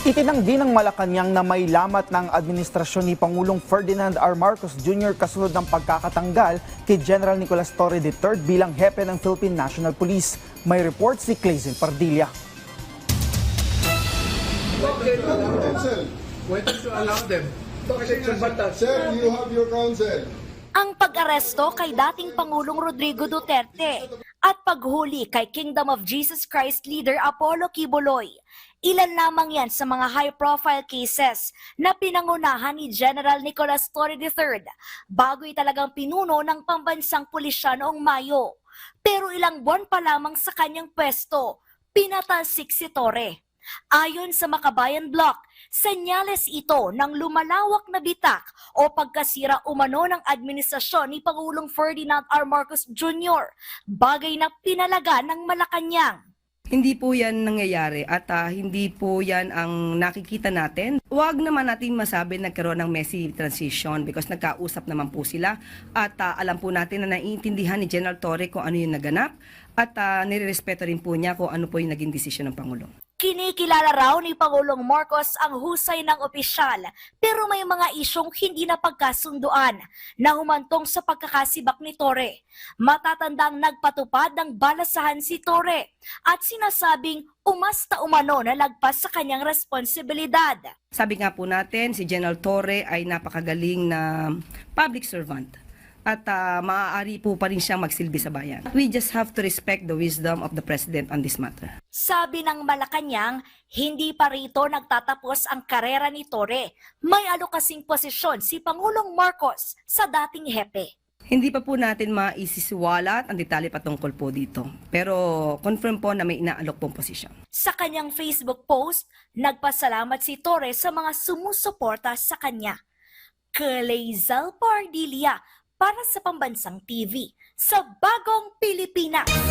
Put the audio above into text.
Itinanggi ng Malacanang na may lamat ng administrasyon ni Pangulong Ferdinand R. Marcos Jr. kasunod ng pagkakatanggal kay General Nicolas Torre III bilang hepe ng Philippine National Police. May report si Clazel Pardilla. Why don't you allow them? Sir, you have your counsel. Ang pag-aresto kay dating Pangulong Rodrigo Duterte at paghuli kay Kingdom of Jesus Christ leader Apollo Quiboloy. Ilan lamang yan sa mga high-profile cases na pinangunahan ni General Nicolas Torre III bago'y talagang pinuno ng pambansang pulisya noong Mayo. Pero ilang buwan pa lamang sa kanyang pwesto, pinatalsik si Torre. Ayon sa Makabayan Block, senyales ito ng lumalawak na bitak o pagkasira umano ng administrasyon ni Pangulong Ferdinand R. Marcos Jr., bagay na pinalaga ng Malacanang. Hindi po yan nangyayari at hindi po yan ang nakikita natin. Huwag naman natin masabi nagkaroon ng messy transition because nagkausap naman po sila at alam po natin na naiintindihan ni General Torre kung ano yung naganap at nirerespeto rin po niya kung ano po yung naging desisyon ng Pangulo. Kinikilala raw ni Pangulong Marcos ang husay ng opisyal pero may mga isyong hindi napagkasunduan na humantong sa pagkakasibak ni Torre. Matatandang nagpatupad ng balasahan si Torre at sinasabing umasta umano na lagpas sa kanyang responsibilidad. Sabi nga po natin, si General Torre ay napakagaling na public servant at maaari po pa rin siyang magsilbi sa bayan. We just have to respect the wisdom of the President on this matter. Sabi ng Malacanang, hindi pa rito nagtatapos ang karera ni Torre. May alokasing posisyon si Pangulong Marcos sa dating hepe. Hindi pa po natin maisisiwalat ang detalye patungkol po dito. Pero confirm po na may inaalok pong posisyon. Sa kanyang Facebook post, nagpasalamat si Torre sa mga sumusuporta sa kanya. Clazel Pardilla para sa Pambansang TV sa Bagong Pilipinas.